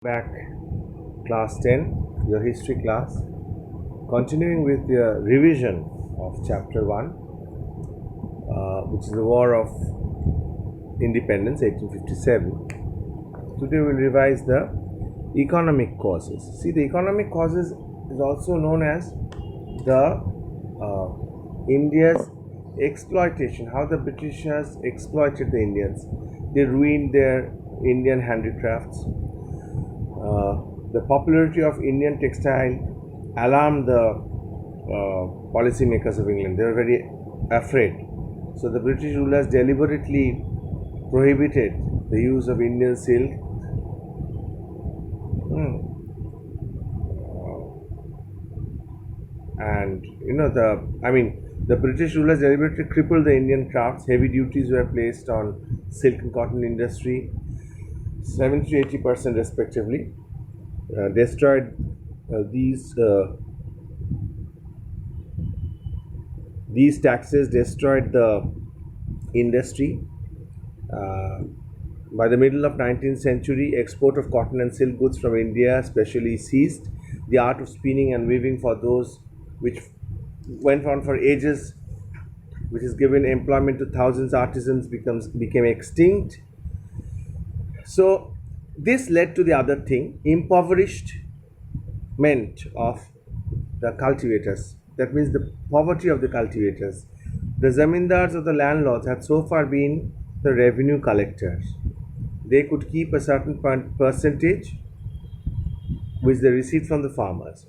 Back class 10, your history class, continuing with the revision of chapter 1, which is the War of Independence 1857. Today we'll revise the economic causes. See, the economic causes is also known as the India's exploitation, how the Britishers exploited the Indians. They ruined their Indian handicrafts. The popularity of Indian textile alarmed the policymakers of England. They were very afraid. So the British rulers deliberately prohibited the use of Indian silk. And the British rulers deliberately crippled the Indian crafts. Heavy duties were placed on silk and cotton industry, 70 to 80% respectively. Destroyed these taxes destroyed the industry. By the middle of 19th century, export of cotton and silk goods from India especially ceased. The art of spinning and weaving for those which went on for ages, which has given employment to thousands of artisans, became extinct. So this led to the other thing, impoverishment of the cultivators. That means the poverty of the cultivators. The zamindars or the landlords had so far been the revenue collectors. They could keep a certain percentage which they received from the farmers.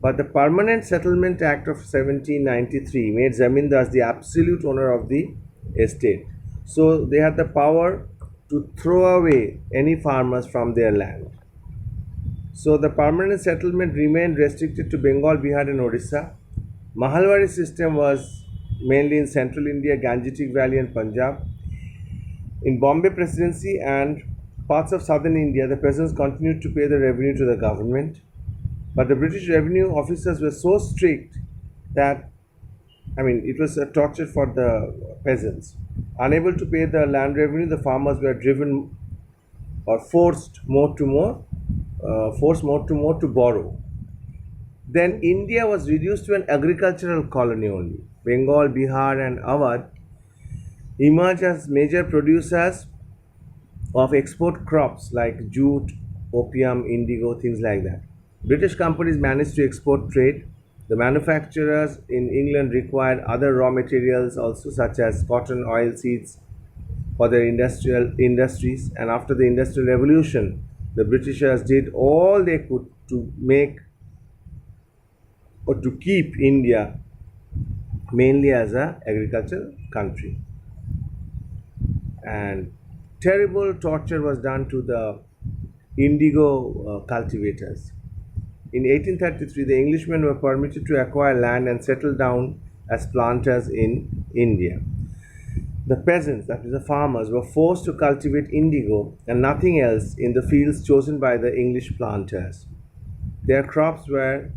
But the Permanent Settlement Act of 1793 made zamindars the absolute owner of the estate. So they had the power to throw away any farmers from their land. So the permanent settlement remained restricted to Bengal, Bihar and Orissa. Mahalwari system was mainly in central India, Gangetic Valley and Punjab. In Bombay Presidency and parts of southern India, the peasants continued to pay the revenue to the government. But the British revenue officers were so strict that it was a torture for the peasants. Unable to pay the land revenue, the farmers were driven or forced more to more to borrow. Then India was reduced to an agricultural colony only. Bengal, Bihar and Awadh emerged as major producers of export crops like jute, opium, indigo, things like that. British companies managed to export trade. The manufacturers in England required other raw materials also, such as cotton, oil seeds for their industries. And after the Industrial Revolution, the Britishers did all they could to make or to keep India mainly as an agricultural country. And terrible torture was done to the indigo cultivators. In 1833, the Englishmen were permitted to acquire land and settle down as planters in India. The peasants, that is the farmers, were forced to cultivate indigo and nothing else in the fields chosen by the English planters. Their crops were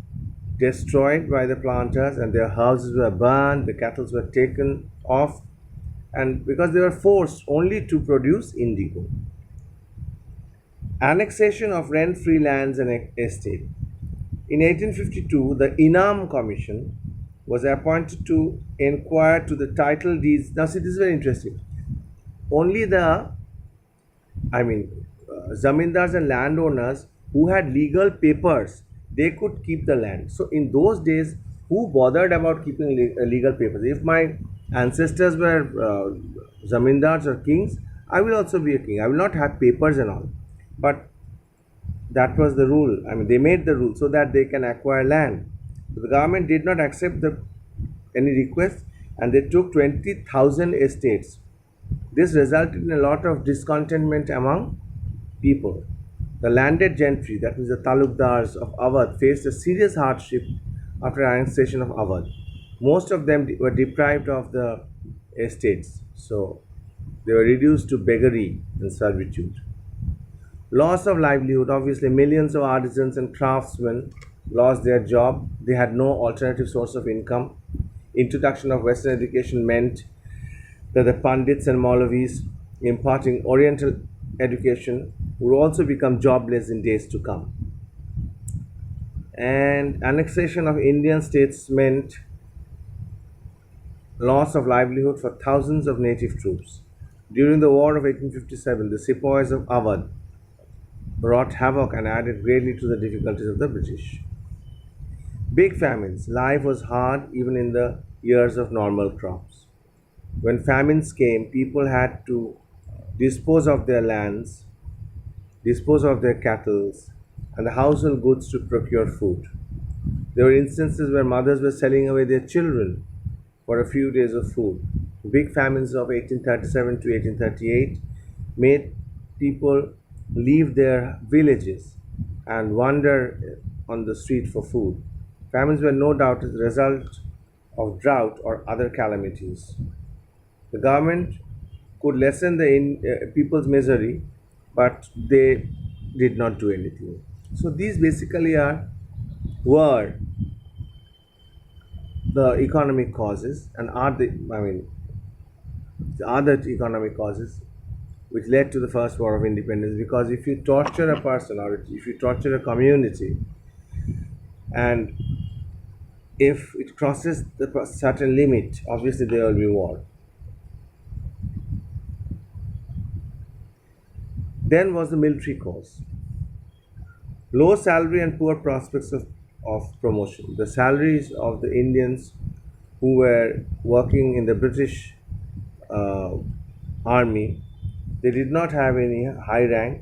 destroyed by the planters and their houses were burned, the cattle were taken off, and because they were forced only to produce indigo. Annexation of rent-free lands and estate. In 1852, the Inam Commission was appointed to inquire to the title deeds. Now, see, this is very interesting. Only the, zamindars and landowners who had legal papers, they could keep the land. So, in those days, who bothered about keeping legal papers? If my ancestors were zamindars or kings, I will also be a king. I will not have papers and all. But that was the rule. They made the rule so that they can acquire land. The government did not accept any request and they took 20,000 estates. This resulted in a lot of discontentment among people. The landed gentry, that is the talukdars of Awadh, faced a serious hardship after annexation of Awadh. Most of them were deprived of the estates, so they were reduced to beggary and servitude. Loss of livelihood. Obviously, millions of artisans and craftsmen lost their job. They had no alternative source of income. Introduction of Western education meant that the Pandits and Maulavis imparting Oriental education would also become jobless in days to come. And annexation of Indian states meant loss of livelihood for thousands of native troops. During the War of 1857, the sepoys of Awadh wrought havoc and added greatly to the difficulties of the British. Big famines. Life was hard even in the years of normal crops. When famines came, people had to dispose of their lands, dispose of their cattle, and the household goods to procure food. There were instances where mothers were selling away their children for a few days of food. Big famines of 1837 to 1838 made people leave their villages and wander on the street for food. Famines were no doubt the result of drought or other calamities. The government could lessen the people's misery, but they did not do anything. So these basically were the economic causes and are the economic causes which led to the first war of independence. Because if you torture a person or if you torture a community, and if it crosses the certain limit, obviously there will be war. Then was the military cause. Low salary and poor prospects of promotion. The salaries of the Indians who were working in the British army, they did not have any high rank.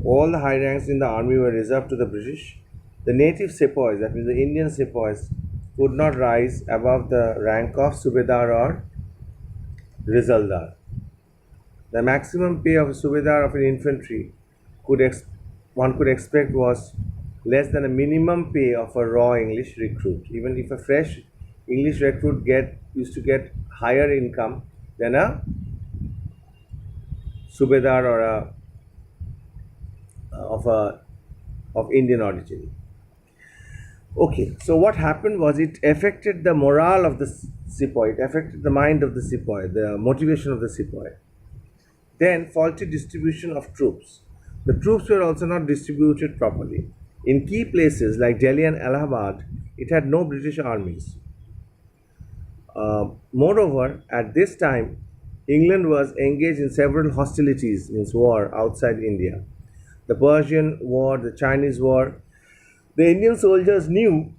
All the high ranks in the army were reserved to the British. The native sepoys, that means the Indian sepoys, could not rise above the rank of Subedar or Rizaldar. The maximum pay of a Subedar of an infantry one could expect was less than a minimum pay of a raw English recruit. Even if a fresh English recruit used to get higher income than a Subedar or of Indian origin. Okay, so what happened was it affected the morale of the sepoy, it affected the mind of the sepoy, the motivation of the sepoy. Then, faulty distribution of troops. The troops were also not distributed properly. In key places like Delhi and Allahabad, it had no British armies. Moreover, at this time, England was engaged in several hostilities, means war, outside India. The Persian War, the Chinese War. The Indian soldiers knew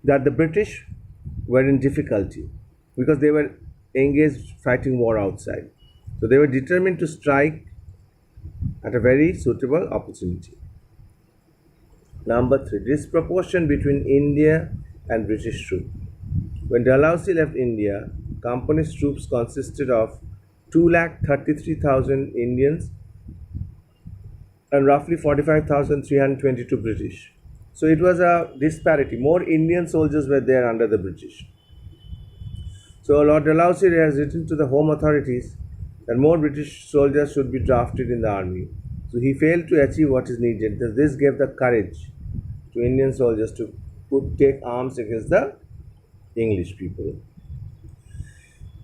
that the British were in difficulty because they were engaged fighting war outside. So they were determined to strike at a very suitable opportunity. Number 3, disproportion between India and British troops. When Dalhousie left India, company's troops consisted of 2,33,000 Indians and roughly 45,322 British. So it was a disparity. More Indian soldiers were there under the British. So Lord Dalhousie has written to the Home authorities that more British soldiers should be drafted in the army. So he failed to achieve what is needed. This gave the courage to Indian soldiers to take arms against the English people.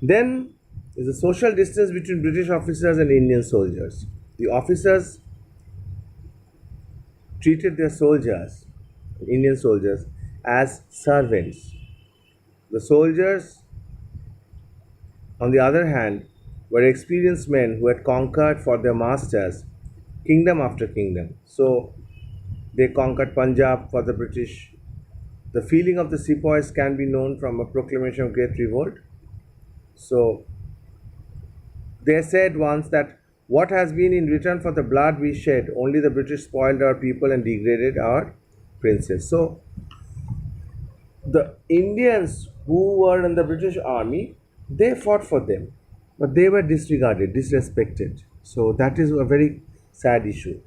Then is the social distance between British officers and Indian soldiers. The officers treated their soldiers, Indian soldiers, as servants. The soldiers, on the other hand, were experienced men who had conquered for their masters kingdom after kingdom. So they conquered Punjab for the British. The feeling of the sepoys can be known from a proclamation of Great Revolt. So they said once that what has been in return for the blood we shed, only the British spoiled our people and degraded our princes. So the Indians who were in the British army, they fought for them, but they were disregarded, disrespected. So that is a very sad issue.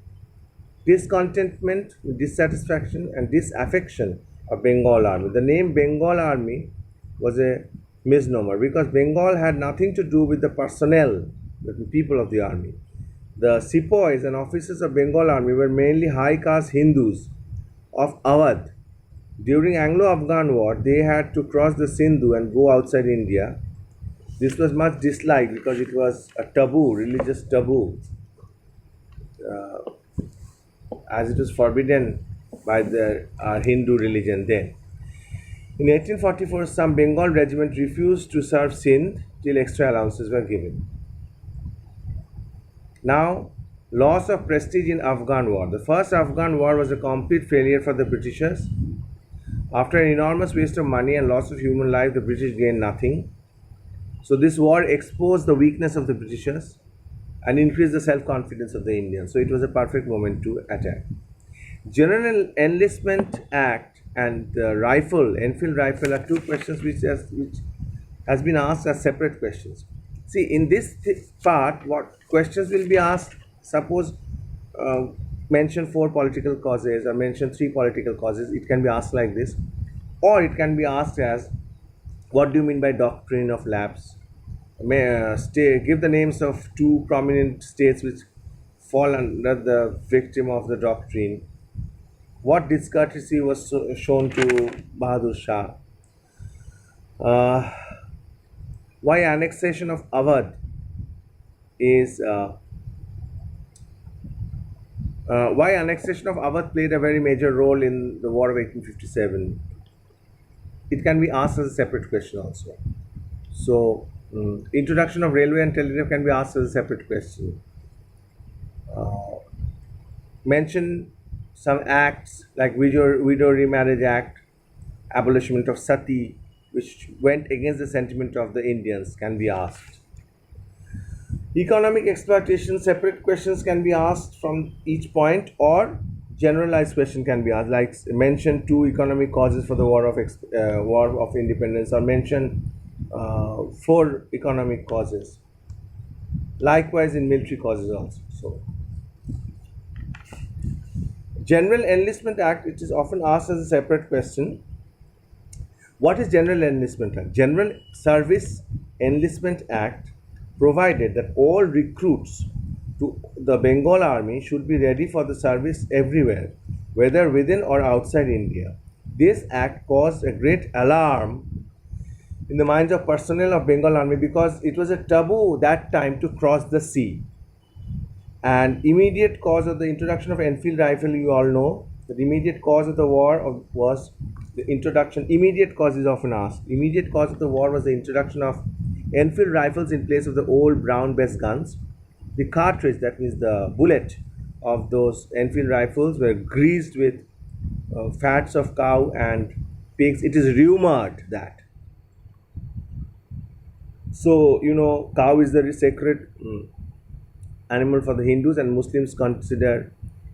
Discontentment, dissatisfaction, and disaffection of Bengal army. The name Bengal army was a misnomer because Bengal had nothing to do with the personnel, the people of the army. The sepoys and officers of Bengal army were mainly high caste Hindus of Awadh. During Anglo-Afghan war, they had to cross the Sindhu and go outside India. This was much disliked because it was a taboo, religious taboo, uh, as it was forbidden by the Hindu religion then. In 1844, some Bengal regiment refused to serve Sindh till extra allowances were given. Now, loss of prestige in Afghan war. The first Afghan war was a complete failure for the Britishers. After an enormous waste of money and loss of human life, the British gained nothing. So this war exposed the weakness of the Britishers and increased the self-confidence of the Indians. So it was a perfect moment to attack. General Enlistment Act and the Enfield rifle are two questions which has been asked as separate questions. See, in this part, what questions will be asked? Suppose mention four political causes or mention three political causes. It can be asked like this, or it can be asked as, what do you mean by doctrine of lapse? Give the names of two prominent states which fall under the victim of the doctrine. What discourtesy was shown to Bahadur Shah? Why annexation of Awadh is why annexation of Awadh played a very major role in the War of 1857? It can be asked as a separate question also. So, introduction of railway and telegraph can be asked as a separate question. Mention some acts like Widow Remarriage Act, abolishment of sati, which went against the sentiment of the Indians, can be asked. Economic exploitation, separate questions can be asked from each point, or generalized question can be asked, like mention two economic causes for the War of Independence, or mention four economic causes. Likewise in military causes also. So, General Enlistment Act, it is often asked as a separate question. What is General Enlistment Act? General Service Enlistment Act provided that all recruits to the Bengal Army should be ready for the service everywhere, whether within or outside India. This act caused a great alarm in the minds of personnel of Bengal Army because it was a taboo that time to cross the sea. And immediate cause of the introduction of Enfield rifle, you all know, the immediate cause of the war was the introduction. Immediate cause is often asked. Immediate cause of the war was the introduction of Enfield rifles in place of the old brown bess guns. The cartridge, that means the bullet of those Enfield rifles, were greased with fats of cow and pigs. It is rumored that. So, cow is the sacred animal for the Hindus, and Muslims consider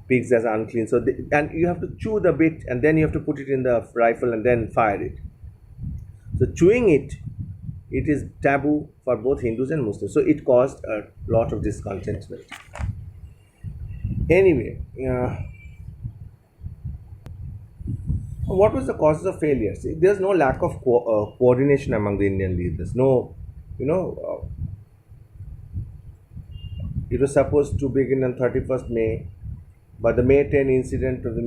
pigs as unclean. So, and you have to chew the bit, and then you have to put it in the rifle and then fire it. So, chewing it is taboo for both Hindus and Muslims. So, it caused a lot of discontentment. Anyway, what was the causes of failure? See, there's no lack of coordination among the Indian leaders. No, it was supposed to begin on 31st May, but the May 10 incident of the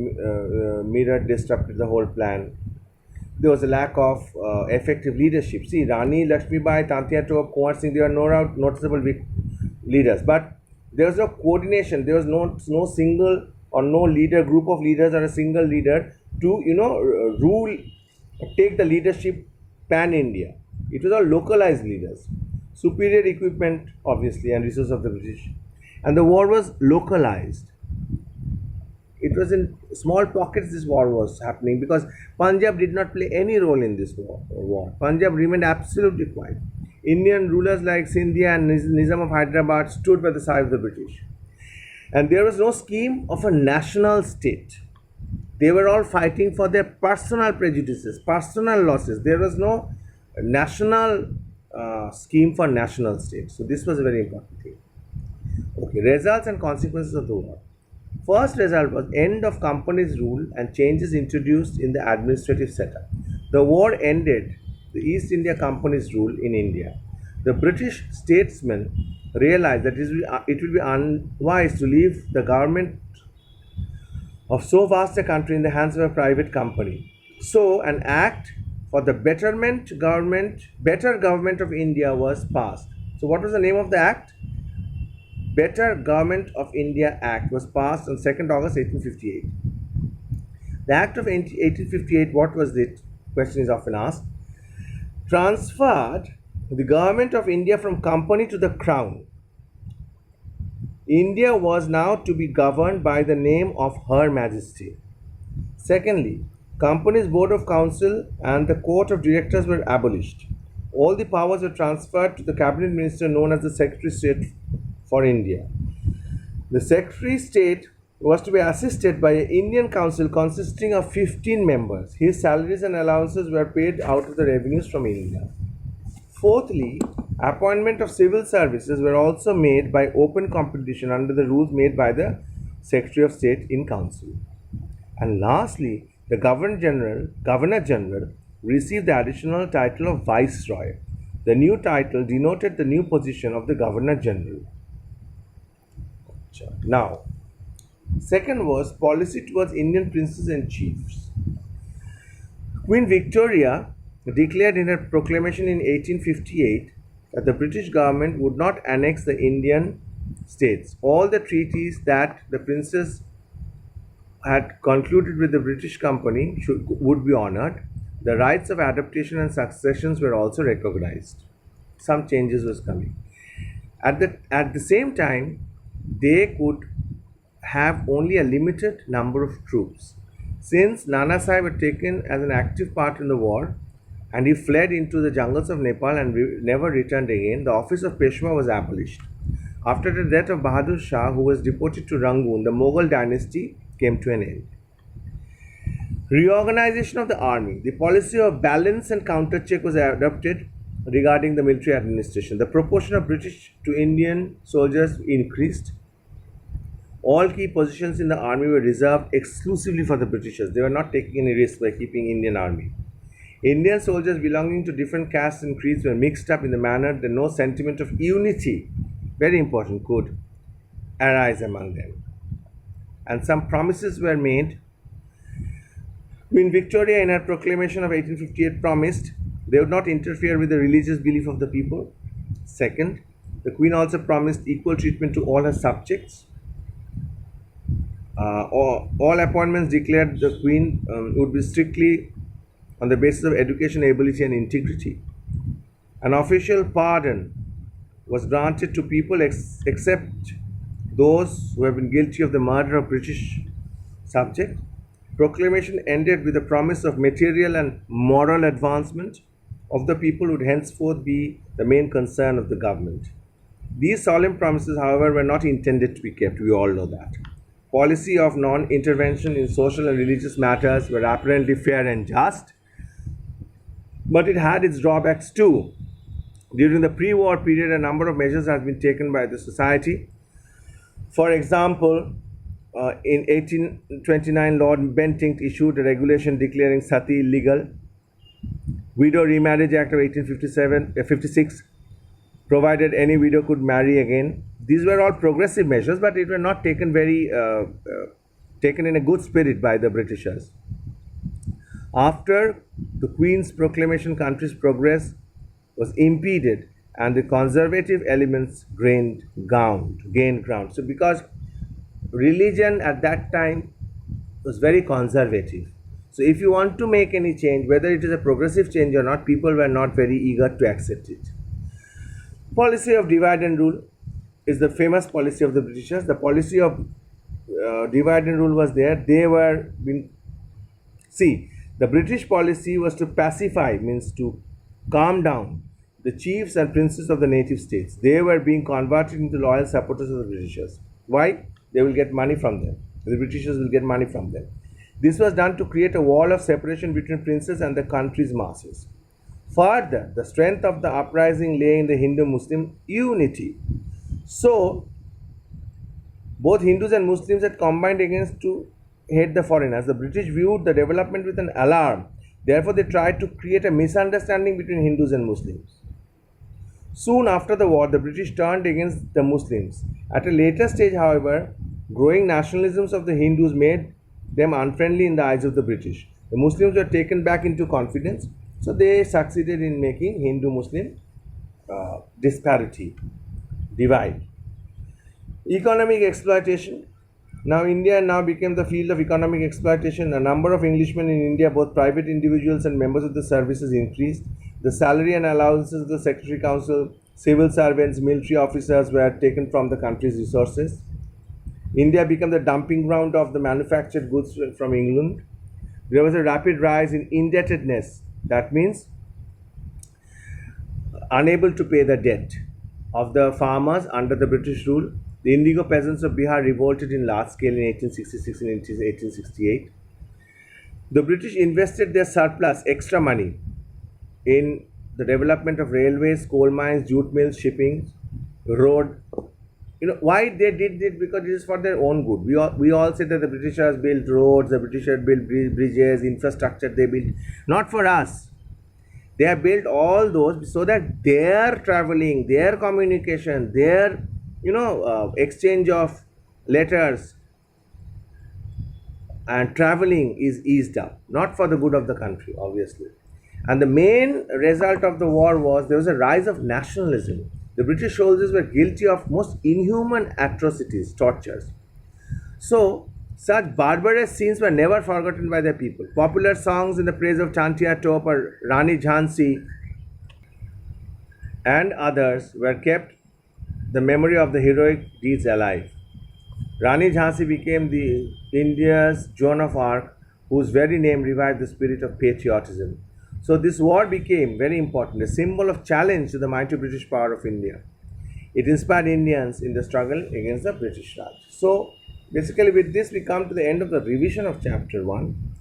Meerut disrupted the whole plan. There was a lack of effective leadership. See, Rani Lakshmibai, Tantia Tope, Kunwar Singh, they were no noticeable leaders, but there was no coordination. There was no single or no leader, group of leaders or a single leader to take the leadership pan India. It was all localized leaders. Superior equipment, obviously, and resources of the British. And the war was localized. It was in small pockets this war was happening because Punjab did not play any role in this war. Punjab remained absolutely quiet. Indian rulers like Scindia and Nizam of Hyderabad stood by the side of the British. And there was no scheme of a national state. They were all fighting for their personal prejudices, personal losses. There was no national scheme for national state. So this was a very important thing. Okay, results and consequences of the war. First result was end of company's rule and changes introduced in the administrative setup. The war ended the East India Company's rule in India. The British statesmen realized that it will be unwise to leave the government of so vast a country in the hands of a private company. So, an act for the better government of India was passed. So what was the name of the act? Better Government of India Act was passed on 2nd August 1858. The Act of 1858, what was it? Question is often asked. Transferred the government of India from company to the crown. India was now to be governed by the name of Her Majesty. Secondly, Company's Board of Council and the Court of Directors were abolished. All the powers were transferred to the cabinet minister known as the Secretary of State for India. The Secretary of State was to be assisted by an Indian council consisting of 15 members. His salaries and allowances were paid out of the revenues from India. Fourthly, appointment of civil services were also made by open competition under the rules made by the Secretary of State in Council. And lastly, the Governor General received the additional title of Viceroy. The new title denoted the new position of the Governor General. Now, second was policy towards Indian princes and chiefs. Queen Victoria declared in her proclamation in 1858 that the British government would not annex the Indian states. All the treaties that the princes had concluded with the British company would be honored. The rights of adaptation and successions were also recognized. Some changes was coming. At the same time, they could have only a limited number of troops. Since Nana Sahib had taken as an active part in the war and he fled into the jungles of Nepal and never returned again, the office of Peshwa was abolished. After the death of Bahadur Shah, who was deported to Rangoon, the Mughal dynasty came to an end. Reorganization of the army. The policy of balance and counter-check was adopted regarding the military administration. The proportion of British to Indian soldiers increased. All key positions in the army were reserved exclusively for the Britishers. They were not taking any risk by keeping Indian army. Indian soldiers belonging to different castes and creeds were mixed up in the manner that no sentiment of unity, very important, could arise among them. And some promises were made. Queen Victoria, in her proclamation of 1858, promised they would not interfere with the religious belief of the people. Second, the Queen also promised equal treatment to all her subjects. All appointments declared the Queen would be strictly on the basis of education, ability, and integrity. An official pardon was granted to people except those who have been guilty of the murder of British subject. Proclamation ended with the promise of material and moral advancement of the people would henceforth be the main concern of the government. These solemn promises, however, were not intended to be kept. We all know that. Policy of non-intervention in social and religious matters were apparently fair and just, but it had its drawbacks too. During the pre-war period, a number of measures have been taken by the society. For example, in 1829, Lord Bentinck issued a regulation declaring sati illegal. Widow Remarriage Act of 1856 provided any widow could marry again. These were all progressive measures, but it were not taken taken in a good spirit by the Britishers. After the Queen's proclamation, country's progress was impeded and the conservative elements gained ground. So because religion at that time was very conservative. So if you want to make any change, whether it is a progressive change or not, people were not very eager to accept it. Policy of divide and rule is the famous policy of the Britishers. The policy of divide and rule was there. The British policy was to pacify, means to calm down the chiefs and princes of the native states. They were being converted into loyal supporters of the Britishers. Why? They will get money from them. The Britishers will get money from them. This was done to create a wall of separation between princes and the country's masses. Further, the strength of the uprising lay in the Hindu-Muslim unity. So, both Hindus and Muslims had combined against to hate the foreigners. The British viewed the development with an alarm. Therefore, they tried to create a misunderstanding between Hindus and Muslims. Soon after the war, the British turned against the Muslims. At a later stage, however, growing nationalisms of the Hindus made them unfriendly in the eyes of the British. The Muslims were taken back into confidence. So they succeeded in making Hindu-Muslim disparity, divide. Economic exploitation. Now India now became the field of economic exploitation. A number of Englishmen in India, both private individuals and members of the services, increased. The salary and allowances of the Secretary Council, civil servants, military officers were taken from the country's resources. India became the dumping ground of the manufactured goods from England. There was a rapid rise in indebtedness. That means unable to pay the debt of the farmers under the British rule. The indigo peasants of Bihar revolted in large scale in 1866 and 1868. The British invested their surplus, extra money, in the development of railways, coal mines, jute mills, shipping, road. Why they did it? Because it is for their own good. We all say that the Britishers built roads, the Britishers built bridges, infrastructure they built. Not for us. They have built all those so that their traveling, their communication, their exchange of letters and traveling is eased up, not for the good of the country, obviously. And the main result of the war was there was a rise of nationalism. The British soldiers were guilty of most inhuman atrocities, tortures. So, such barbarous scenes were never forgotten by their people. Popular songs in the praise of Tantia Top or Rani Jhansi and others were kept the memory of the heroic deeds alive. Rani Jhansi became the India's Joan of Arc, whose very name revived the spirit of patriotism. So this war became very important, a symbol of challenge to the mighty British power of India. It inspired Indians in the struggle against the British Raj. So basically with this we come to the end of the revision of chapter 1.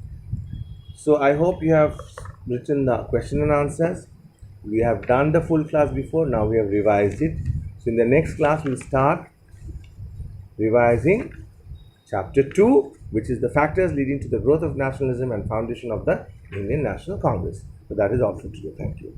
So I hope you have written the question and answers. We have done the full class before, now we have revised it. So in the next class we'll start revising chapter 2, which is the factors leading to the growth of nationalism and foundation of the Indian National Congress. So that is all for today. Thank you.